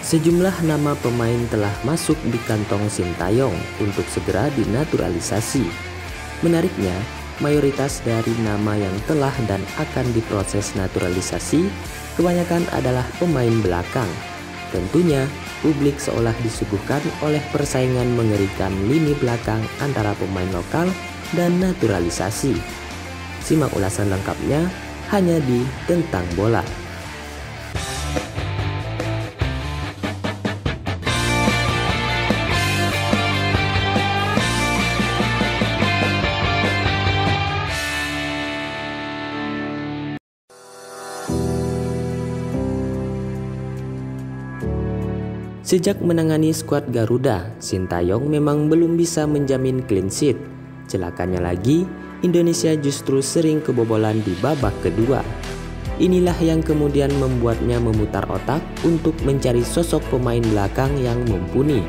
Sejumlah nama pemain telah masuk di kantong Sintayong untuk segera dinaturalisasi. Menariknya, mayoritas dari nama yang telah dan akan diproses naturalisasi kebanyakan adalah pemain belakang. Tentunya, publik seolah disuguhkan oleh persaingan mengerikan lini belakang antara pemain lokal dan naturalisasi. Simak ulasan lengkapnya hanya di Tentang Bola. Sejak menangani skuad Garuda, Sintayong memang belum bisa menjamin clean sheet. Celakanya lagi, Indonesia justru sering kebobolan di babak kedua. Inilah yang kemudian membuatnya memutar otak untuk mencari sosok pemain belakang yang mumpuni.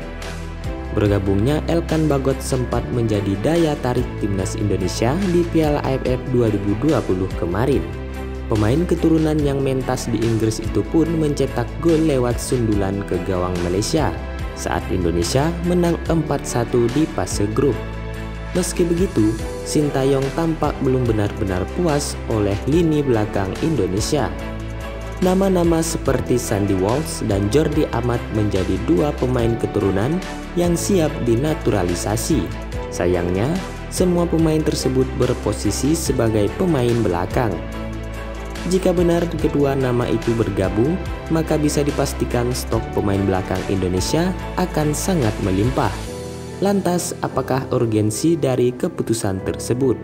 Bergabungnya Elkan Bagot sempat menjadi daya tarik timnas Indonesia di Piala AFF 2020 kemarin. Pemain keturunan yang mentas di Inggris itu pun mencetak gol lewat sundulan ke gawang Malaysia saat Indonesia menang 4-1 di fase grup. Meski begitu, Sintayong tampak belum benar-benar puas oleh lini belakang Indonesia. Nama-nama seperti Sandy Walsh dan Jordi Amat menjadi dua pemain keturunan yang siap dinaturalisasi. Sayangnya, semua pemain tersebut berposisi sebagai pemain belakang. Jika benar kedua nama itu bergabung, maka bisa dipastikan stok pemain belakang Indonesia akan sangat melimpah. Lantas, apakah urgensi dari keputusan tersebut?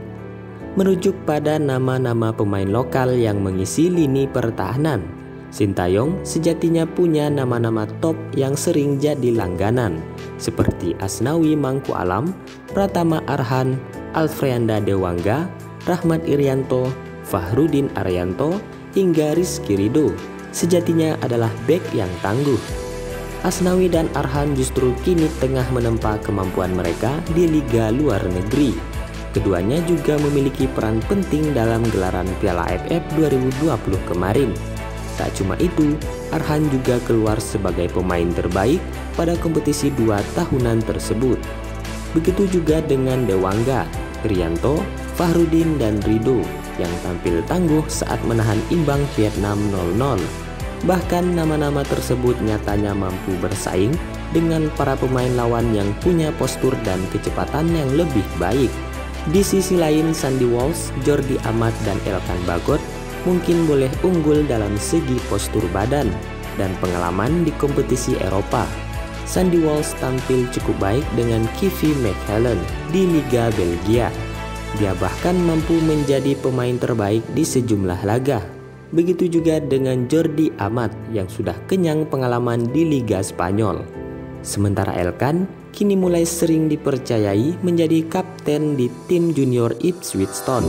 Merujuk pada nama-nama pemain lokal yang mengisi lini pertahanan, Sintayong sejatinya punya nama-nama top yang sering jadi langganan, seperti Asnawi Mangku Alam, Pratama Arhan, Alfreanda Dewangga, Rahmat Irianto, Fahrudin Arianto, hingga Rizky Ridho. Sejatinya adalah bek yang tangguh. Asnawi dan Arhan justru kini tengah menempa kemampuan mereka di liga luar negeri. Keduanya juga memiliki peran penting dalam gelaran Piala AFF 2020 kemarin. Tak cuma itu, Arhan juga keluar sebagai pemain terbaik pada kompetisi 2 tahunan tersebut. Begitu juga dengan Dewangga, Irianto, Fahrudin, dan Ridho yang tampil tangguh saat menahan imbang Vietnam 0-0. Bahkan nama-nama tersebut nyatanya mampu bersaing dengan para pemain lawan yang punya postur dan kecepatan yang lebih baik. Di sisi lain, Sandy Walsh, Jordi Amat, dan Elkan Bagot mungkin boleh unggul dalam segi postur badan dan pengalaman di kompetisi Eropa. Sandy Walsh tampil cukup baik dengan Kevin McHellen di Liga Belgia. Dia bahkan mampu menjadi pemain terbaik di sejumlah laga. Begitu juga dengan Jordi Amat yang sudah kenyang pengalaman di Liga Spanyol. Sementara Elkan kini mulai sering dipercayai menjadi kapten di tim junior Ipswich Town.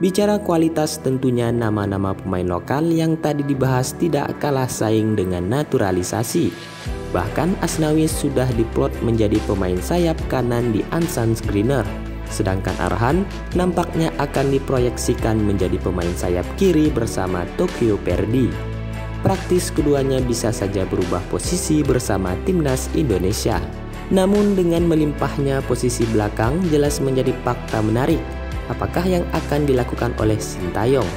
Bicara kualitas, tentunya nama-nama pemain lokal yang tadi dibahas tidak kalah saing dengan naturalisasi. Bahkan Asnawi sudah diplot menjadi pemain sayap kanan di Ansan Skriniar, sedangkan Arhan nampaknya akan diproyeksikan menjadi pemain sayap kiri bersama Tokyo Verdy. Praktis keduanya bisa saja berubah posisi bersama timnas Indonesia. Namun dengan melimpahnya posisi belakang jelas menjadi fakta menarik. Apakah yang akan dilakukan oleh Sintayong?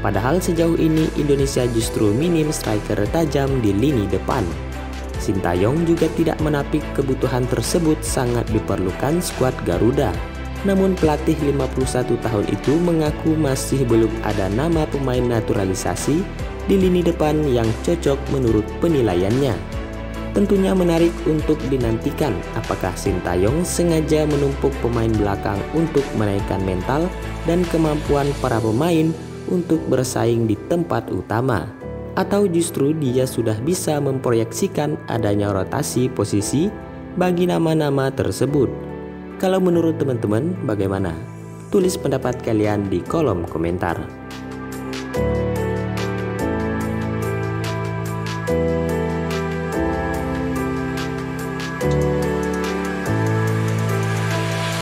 Padahal sejauh ini Indonesia justru minim striker tajam di lini depan. Sintayong juga tidak menapik kebutuhan tersebut sangat diperlukan skuad Garuda. Namun pelatih 51 tahun itu mengaku masih belum ada nama pemain naturalisasi di lini depan yang cocok menurut penilaiannya. Tentunya menarik untuk dinantikan apakah Sintayong sengaja menumpuk pemain belakang untuk menaikkan mental dan kemampuan para pemain untuk bersaing di tempat utama. Atau justru dia sudah bisa memproyeksikan adanya rotasi posisi bagi nama-nama tersebut. Kalau menurut teman-teman bagaimana? Tulis pendapat kalian di kolom komentar.